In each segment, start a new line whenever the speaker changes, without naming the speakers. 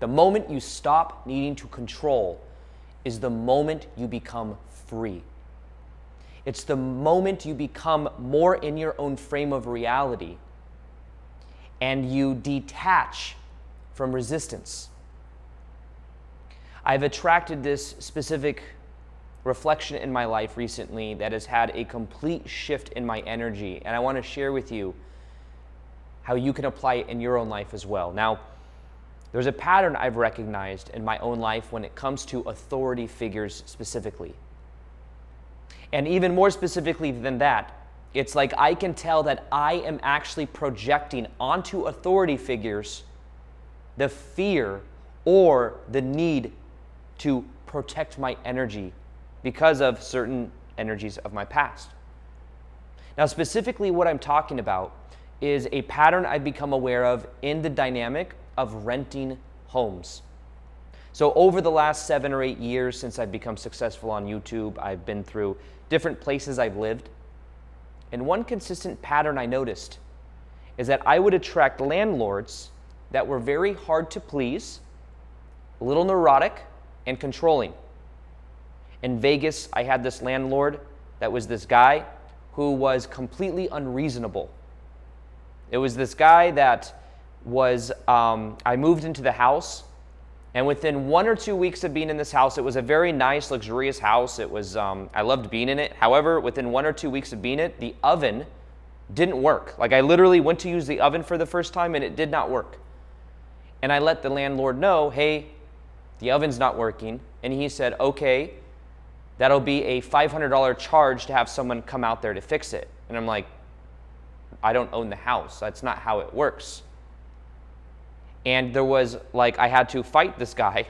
The moment you stop needing to control is the moment you become free. It's the moment you become more in your own frame of reality and you detach from resistance. I've attracted this specific reflection in my life recently that has had a complete shift in my energy, and I want to share with you how you can apply it in your own life as well. Now, there's a pattern I've recognized in my own life when it comes to authority figures specifically. And even more specifically than that, it's like I can tell that I am actually projecting onto authority figures the fear or the need to protect my energy because of certain energies of my past. Now, specifically what I'm talking about is a pattern I've become aware of in the dynamic of renting homes. So over the last 7 or 8 years since I've become successful on YouTube, I've been through different places I've lived. And one consistent pattern I noticed is that I would attract landlords that were very hard to please, a little neurotic, and controlling. In Vegas, I had this landlord that was this guy who was completely unreasonable. It was this guy that was, I moved into the house, and within 1 or 2 weeks of being in this house, it was a very nice, luxurious house. It was, I loved being in it. However, within 1 or 2 weeks of being in it, the oven didn't work. Like I literally went to use the oven for the first time and it did not work. And I let the landlord know, hey, the oven's not working. And he said, okay, that'll be a $500 charge to have someone come out there to fix it. And I'm like, I don't own the house. That's not how it works. And there was like, I had to fight this guy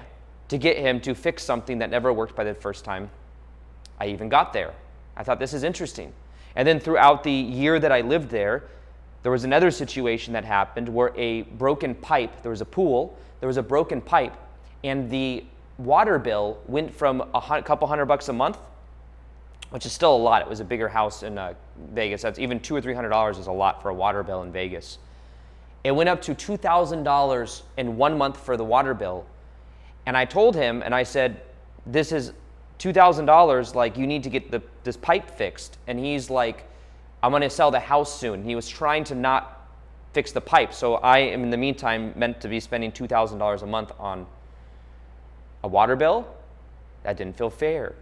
to get him to fix something that never worked by the first time I even got there. I thought, this is interesting. And then throughout the year that I lived there, there was another situation that happened where a broken pipe, there was a pool, there was a broken pipe, and the water bill went from a couple $100 a month, which is still a lot. It was a bigger house in Vegas. That's even $200 or $300 is a lot for a water bill in Vegas. It went up to $2,000 in 1 month for the water bill. And I told him, and I said, this is $2,000, like you need to get this pipe fixed. And he's like, I'm gonna sell the house soon. He was trying to not fix the pipe. So I am in the meantime meant to be spending $2,000 a month on a water bill. That didn't feel fair.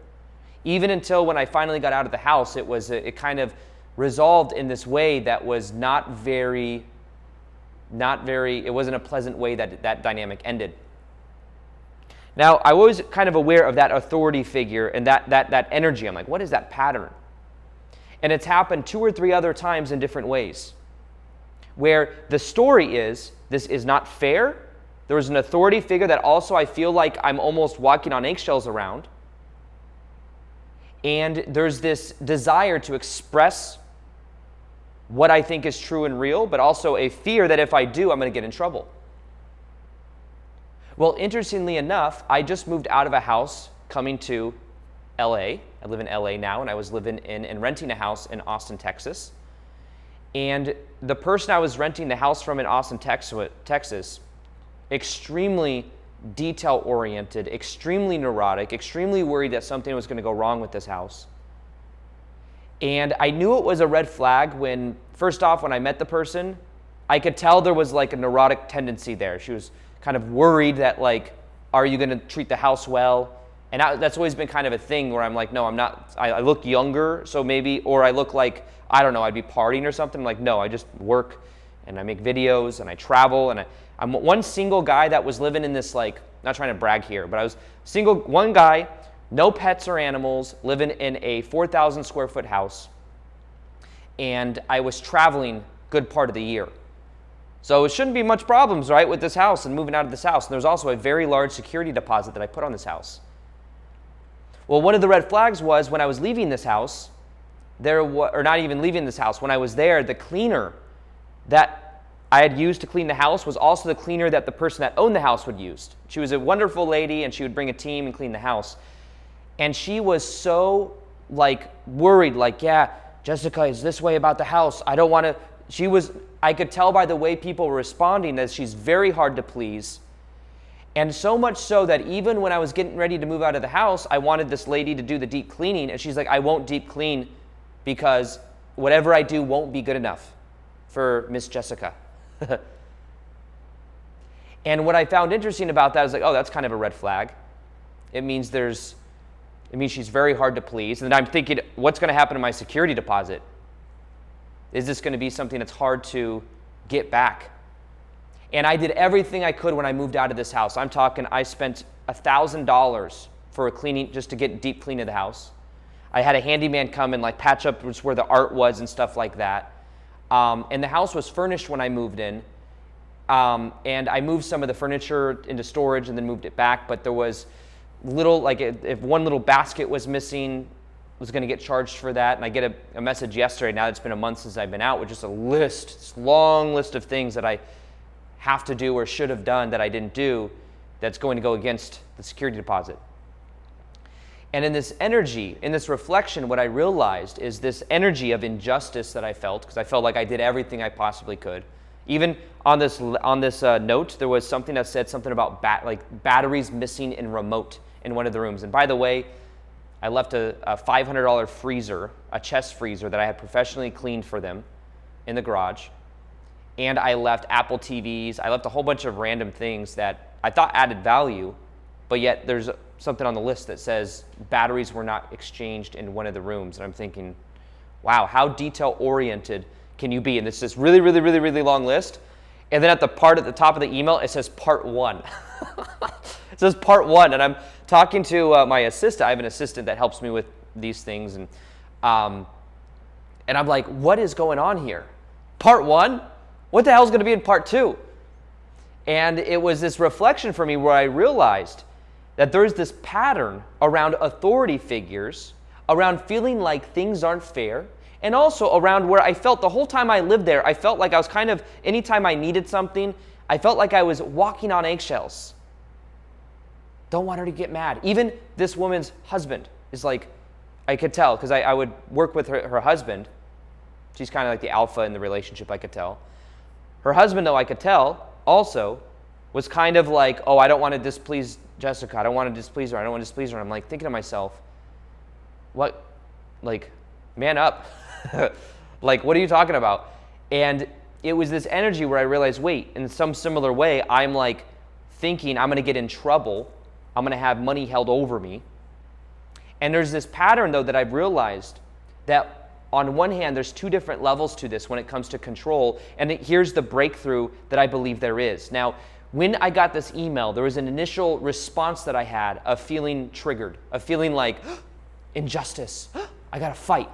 Even until when I finally got out of the house, it kind of resolved in this way that was not very, it wasn't a pleasant way that dynamic ended. Now, I was kind of aware of that authority figure and that energy. I'm like, what is that pattern? And it's happened 2 or 3 other times in different ways, where the story is, this is not fair. There was an authority figure that also I feel like I'm almost walking on eggshells around. And there's this desire to express what I think is true and real, but also a fear that if I do, I'm going to get in trouble. Well, interestingly enough, I just moved out of a house coming to LA. I live in LA now, and I was living in and renting a house in Austin, Texas. And the person I was renting the house from in Austin, Texas, extremely detail-oriented, extremely neurotic, extremely worried that something was going to go wrong with this house. And I knew it was a red flag when, first off, when I met the person, I could tell there was like a neurotic tendency there. She was kind of worried that like, are you going to treat the house well? And that's always been kind of a thing where I'm like, no, I'm not. I look younger, so maybe, or I look like, I don't know, I'd be partying or something. I'm like, no, I just work and I make videos and I travel, and I'm one single guy that was living in this, like, not trying to brag here, but I was one guy, no pets or animals, living in a 4,000 square foot house, and I was traveling good part of the year. So it shouldn't be much problems, right, with this house and moving out of this house. And there's also a very large security deposit that I put on this house. Well, one of the red flags was when I was leaving this house, or not even leaving this house, when I was there, the cleaner that I had used to clean the house was also the cleaner that the person that owned the house would use. She was a wonderful lady, and she would bring a team and clean the house. And she was so, like, worried, like, yeah, Jessica is this way about the house. I don't want to, I could tell by the way people were responding that she's very hard to please. And so much so that even when I was getting ready to move out of the house, I wanted this lady to do the deep cleaning. And she's like, I won't deep clean because whatever I do won't be good enough for Miss Jessica. And what I found interesting about that is like, oh, that's kind of a red flag. It means she's very hard to please. And then I'm thinking, what's going to happen to my security deposit? Is this going to be something that's hard to get back? And I did everything I could when I moved out of this house. I'm talking, I spent $1,000 for a cleaning, just to get deep clean of the house. I had a handyman come and like patch up where the art was and stuff like that. And the house was furnished when I moved in. And I moved some of the furniture into storage and then moved it back. But there was little, like if one little basket was missing, was going to get charged for that. And I get a message yesterday, now that it's been a month since I've been out, with just a list, this long list of things that I have to do or should have done that I didn't do, that's going to go against the security deposit. And in this energy, in this reflection, what I realized is this energy of injustice that I felt, because I felt like I did everything I possibly could. Even on this note, there was something that said something about batteries missing in remote in one of the rooms. And by the way, I left a $500 freezer, a chest freezer that I had professionally cleaned for them in the garage. And I left Apple TVs. I left a whole bunch of random things that I thought added value, but yet there's something on the list that says batteries were not exchanged in one of the rooms. And I'm thinking, wow, how detail-oriented can you be? And it's this really, really, really, really long list. And then at the top of the email, it says part 1. It says part 1. And I'm talking to my assistant. I have an assistant that helps me with these things. And I'm like, what is going on here? Part 1? What the hell is going to be in part 2? And it was this reflection for me where I realized that there's this pattern around authority figures, around feeling like things aren't fair, and also around where I felt the whole time I lived there, I felt like I was kind of, anytime I needed something, I felt like I was walking on eggshells. Don't want her to get mad. Even this woman's husband is like, I could tell, because I would work with her husband. She's kind of like the alpha in the relationship, I could tell. Her husband, though, I could tell, also, was kind of like, oh, I don't want to displease Jessica. I don't want to displease her. I don't want to displease her. And I'm like thinking to myself, what? Like, man up. Like, what are you talking about? And it was this energy where I realized, wait, in some similar way, I'm like thinking I'm going to get in trouble. I'm going to have money held over me. And there's this pattern, though, that I've realized that on one hand, there's two different levels to this when it comes to control. And here's the breakthrough that I believe there is. Now, when I got this email, there was an initial response that I had of feeling triggered, of feeling like injustice. I got to fight.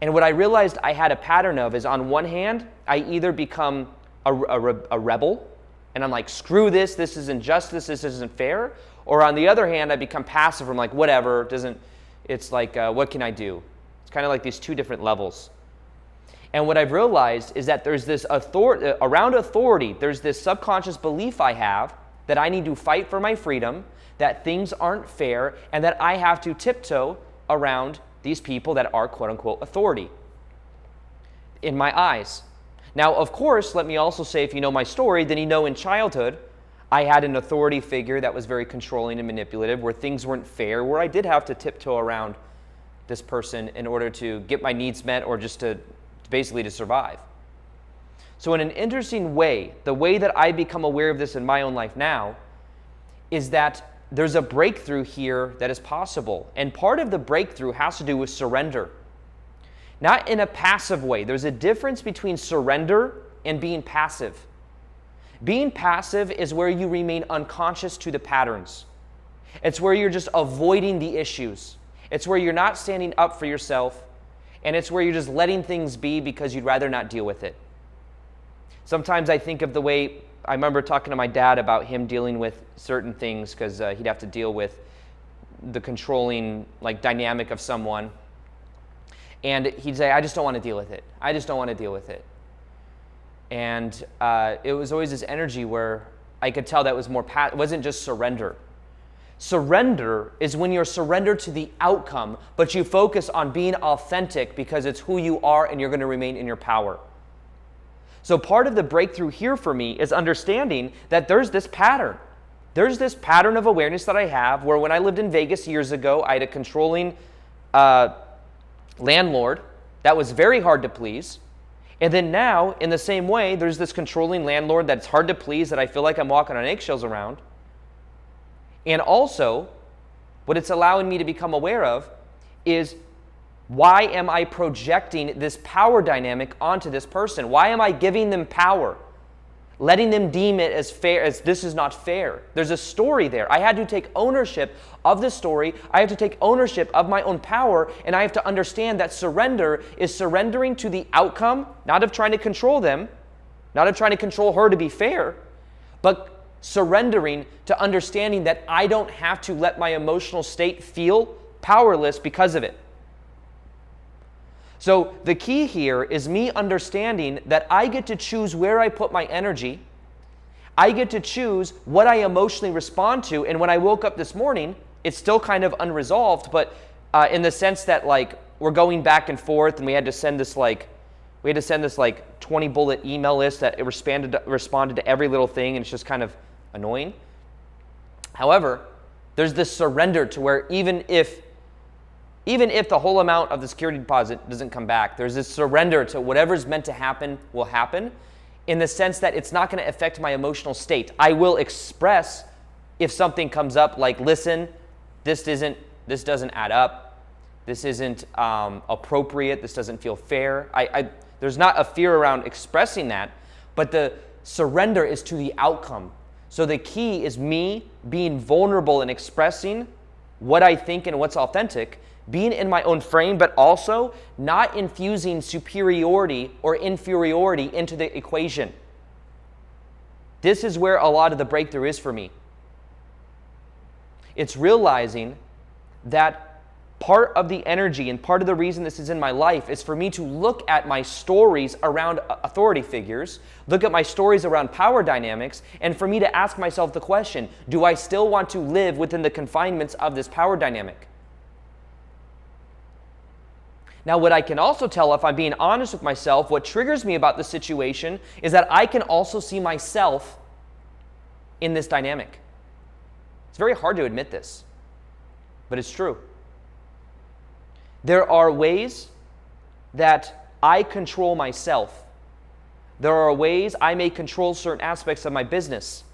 And what I realized I had a pattern of is, on one hand, I either become a rebel, and I'm like, screw this, this is injustice, this isn't fair. Or on the other hand, I become passive. I'm like, whatever, it's like, what can I do? It's kind of like these two different levels. And what I've realized is that there's this around authority, there's this subconscious belief I have that I need to fight for my freedom, that things aren't fair, and that I have to tiptoe around these people that are quote-unquote authority in my eyes. Now, of course, let me also say, if you know my story, then you know in childhood, I had an authority figure that was very controlling and manipulative, where things weren't fair, where I did have to tiptoe around this person in order to get my needs met, or just to basically to survive. So in an interesting way, the way that I become aware of this in my own life now is that there's a breakthrough here that is possible. And part of the breakthrough has to do with surrender. Not in a passive way. There's a difference between surrender and being passive. Being passive is where you remain unconscious to the patterns. It's where you're just avoiding the issues. It's where you're not standing up for yourself, and it's where you're just letting things be because you'd rather not deal with it. Sometimes I think of the way, I remember talking to my dad about him dealing with certain things, because he'd have to deal with the controlling dynamic of someone. And he'd say, I just don't want to deal with it. I just don't want to deal with it. And it was always this energy where I could tell that was more, it wasn't just surrender. Surrender is when you're surrendered to the outcome, but you focus on being authentic because it's who you are and you're going to remain in your power. So part of the breakthrough here for me is understanding that there's this pattern. there's this pattern of awareness that I have where when I lived in Vegas years ago, I had a controlling landlord that was very hard to please. And then now, in the same way, there's this controlling landlord that's hard to please that I feel like I'm walking on eggshells around. And also, what it's allowing me to become aware of is, why am I projecting this power dynamic onto this person? Why am I giving them power? Letting them deem it as fair, as this is not fair. There's a story there. I had to take ownership of the story. I have to take ownership of my own power, and I have to understand that surrender is surrendering to the outcome, not of trying to control them, not of trying to control her to be fair, but surrendering to understanding that I don't have to let my emotional state feel powerless because of it. So the key here is me understanding that I get to choose where I put my energy. I get to choose what I emotionally respond to. And when I woke up this morning, it's still kind of unresolved, but in the sense that like we're going back and forth, and we had to send this 20 bullet email list that it responded to every little thing, and it's just kind of annoying. However, there's this surrender to where even if the whole amount of the security deposit doesn't come back, there's this surrender to whatever's meant to happen will happen, in the sense that it's not going to affect my emotional state. I will express if something comes up like, listen, this doesn't add up, this isn't appropriate, this doesn't feel fair. There's not a fear around expressing that, but the surrender is to the outcome. So the key is me being vulnerable and expressing what I think and what's authentic, being in my own frame, but also not infusing superiority or inferiority into the equation. This is where a lot of the breakthrough is for me. It's realizing that part of the energy and part of the reason this is in my life is for me to look at my stories around authority figures, look at my stories around power dynamics, and for me to ask myself the question, do I still want to live within the confinements of this power dynamic? Now, what I can also tell, if I'm being honest with myself, what triggers me about the situation is that I can also see myself in this dynamic. It's very hard to admit this, but it's true. There are ways that I control myself. There are ways I may control certain aspects of my business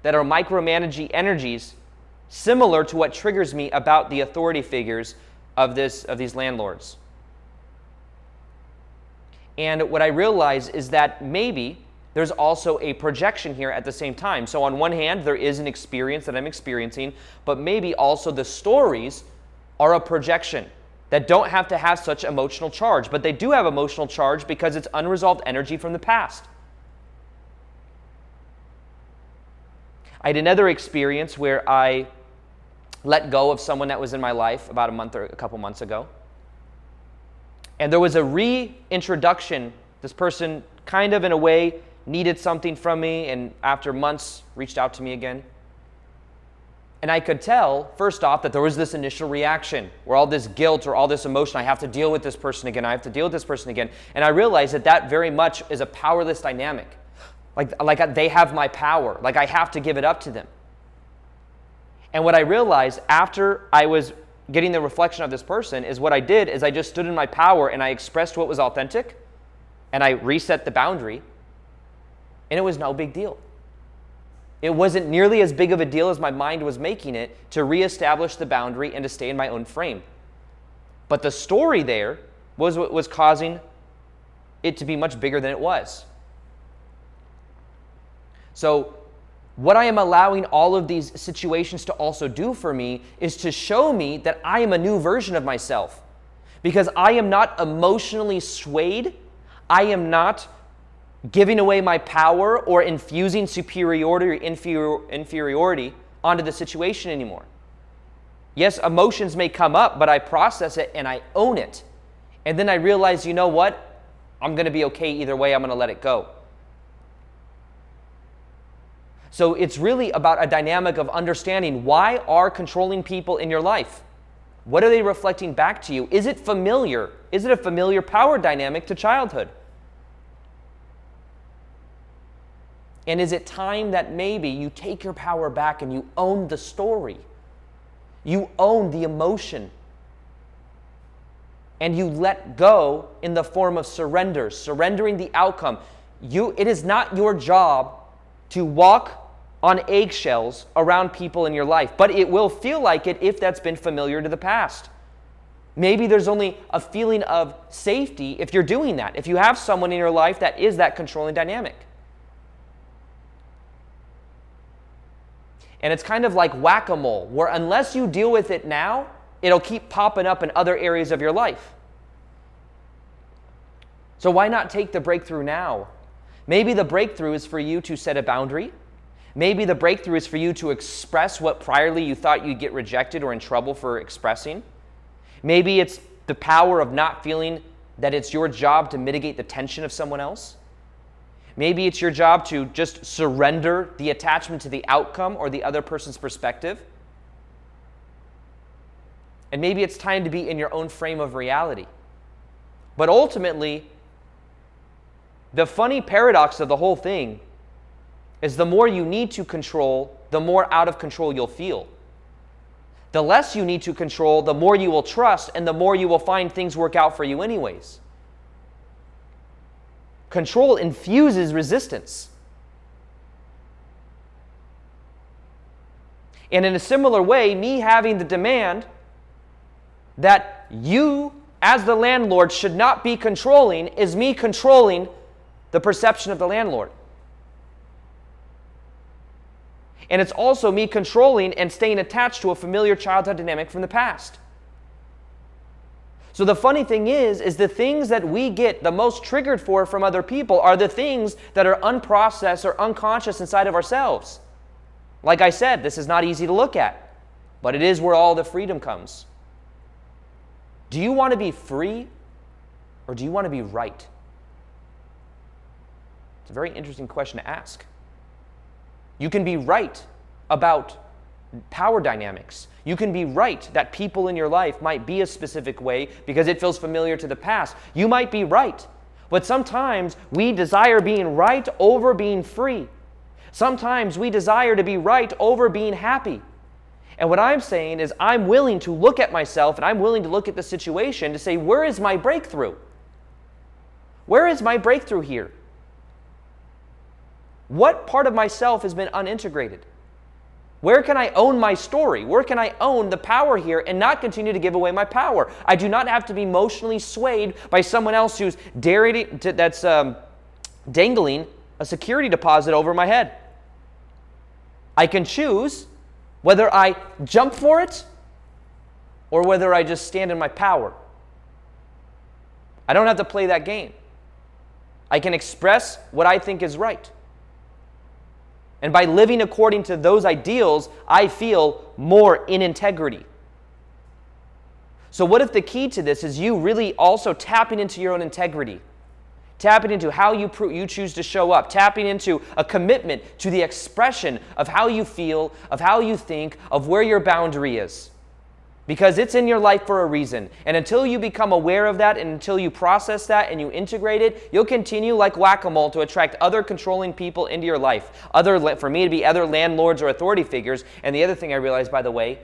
that are micromanaging energies similar to what triggers me about the authority figures of these landlords. And what I realize is that maybe there's also a projection here at the same time. So on one hand, there is an experience that I'm experiencing, but maybe also the stories are a projection that don't have to have such emotional charge, but they do have emotional charge because it's unresolved energy from the past. I had another experience where I let go of someone that was in my life about a couple months ago. And there was a reintroduction. This person kind of in a way needed something from me, and after months reached out to me again. And I could tell, first off, that there was this initial reaction where all this guilt or all this emotion, I have to deal with this person again, I have to deal with this person again. And I realized that very much is a powerless dynamic. Like they have my power, like I have to give it up to them. And what I realized after I was getting the reflection of this person is what I did is I just stood in my power and I expressed what was authentic and I reset the boundary, and it was no big deal. It wasn't nearly as big of a deal as my mind was making it to reestablish the boundary and to stay in my own frame. But the story there was what was causing it to be much bigger than it was. So what I am allowing all of these situations to also do for me is to show me that I am a new version of myself. Because I am not emotionally swayed. I am not giving away my power or infusing superiority or inferiority onto the situation anymore. Yes, emotions may come up, but I process it and I own it. And then I realize, you know what? I'm going to be okay either way. I'm going to let it go. So it's really about a dynamic of understanding, why are controlling people in your life? What are they reflecting back to you? Is it familiar? Is it a familiar power dynamic to childhood? And is it time that maybe you take your power back and you own the story? You own the emotion. And you let go in the form of surrender, surrendering the outcome. It is not your job to walk on eggshells around people in your life, but it will feel like it if that's been familiar to the past. Maybe there's only a feeling of safety if you're doing that, if you have someone in your life that is that controlling dynamic. And it's kind of like whack-a-mole, where unless you deal with it now, it'll keep popping up in other areas of your life. So why not take the breakthrough now? Maybe the breakthrough is for you to set a boundary. Maybe the breakthrough is for you to express what priorly you thought you'd get rejected or in trouble for expressing. Maybe it's the power of not feeling that it's your job to mitigate the tension of someone else. Maybe it's your job to just surrender the attachment to the outcome or the other person's perspective. And maybe it's time to be in your own frame of reality. But ultimately, the funny paradox of the whole thing is the more you need to control, the more out of control you'll feel. The less you need to control, the more you will trust, and the more you will find things work out for you anyways. Control infuses resistance. And in a similar way, me having the demand that you, as the landlord, should not be controlling is me controlling the perception of the landlord. And it's also me controlling and staying attached to a familiar childhood dynamic from the past. So the funny thing is the things that we get the most triggered for from other people are the things that are unprocessed or unconscious inside of ourselves. Like I said, this is not easy to look at, but it is where all the freedom comes. Do you want to be free or do you want to be right? It's a very interesting question to ask. You can be right about power dynamics. You can be right that people in your life might be a specific way because it feels familiar to the past. You might be right, but sometimes we desire being right over being free. Sometimes we desire to be right over being happy. And what I'm saying is I'm willing to look at myself and I'm willing to look at the situation to say, where is my breakthrough? Where is my breakthrough here? What part of myself has been unintegrated? Where can I own my story? Where can I own the power here and not continue to give away my power? I do not have to be emotionally swayed by someone else who's dangling a security deposit over my head. I can choose whether I jump for it or whether I just stand in my power. I don't have to play that game. I can express what I think is right. And by living according to those ideals, I feel more in integrity. So what if the key to this is you really also tapping into your own integrity? Tapping into how you choose to show up. Tapping into a commitment to the expression of how you feel, of how you think, of where your boundary is. Because it's in your life for a reason. And until you become aware of that and until you process that and you integrate it, you'll continue like whack-a-mole to attract other controlling people into your life. For me to be other landlords or authority figures. And the other thing I realized, by the way,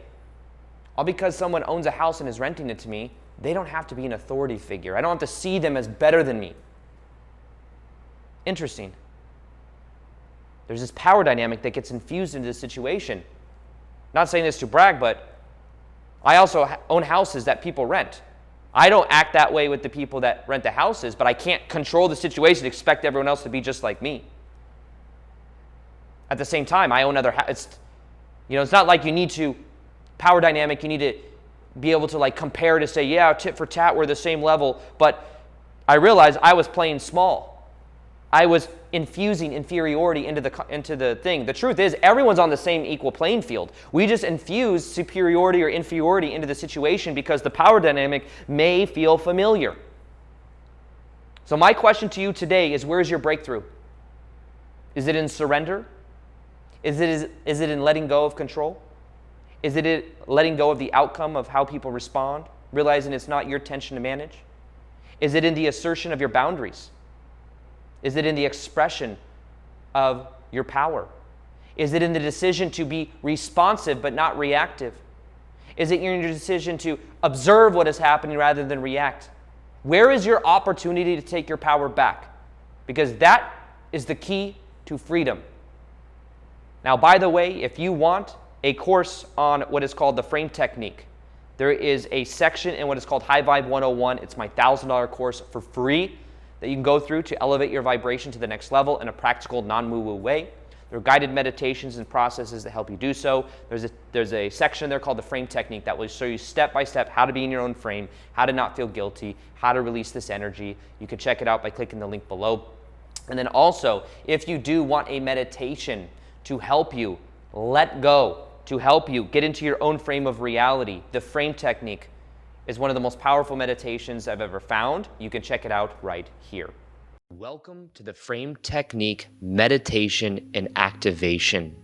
all because someone owns a house and is renting it to me, they don't have to be an authority figure. I don't have to see them as better than me. Interesting. There's this power dynamic that gets infused into this situation. Not saying this to brag, but I also own houses that people rent. I don't act that way with the people that rent the houses, but I can't control the situation and expect everyone else to be just like me. At the same time, I own other houses. It's not like you need to, power dynamic, you need to be able to like compare to say, yeah, tit for tat, we're the same level. But I realized I was playing small. I was infusing inferiority into the thing. The truth is, everyone's on the same equal playing field. We just infuse superiority or inferiority into the situation because the power dynamic may feel familiar. So my question to you today is, where's your breakthrough? Is it in surrender? Is it in letting go of control? Is it in letting go of the outcome of how people respond, realizing it's not your tension to manage? Is it in the assertion of your boundaries? Is it in the expression of your power? Is it in the decision to be responsive but not reactive? Is it in your decision to observe what is happening rather than react? Where is your opportunity to take your power back? Because that is the key to freedom. Now, by the way, if you want a course on what is called the frame technique, there is a section in what is called High Vibe 101. It's my $1,000 course for free that you can go through to elevate your vibration to the next level in a practical, non-woo-woo way. There are guided meditations and processes that help you do so. There's a section there called the frame technique that will show you step by step how to be in your own frame, how to not feel guilty, how to release this energy. You can check it out by clicking the link below. And then also, if you do want a meditation to help you let go, to help you get into your own frame of reality, the frame technique is one of the most powerful meditations I've ever found. You can check it out right here. Welcome to the Frame Technique Meditation and Activation.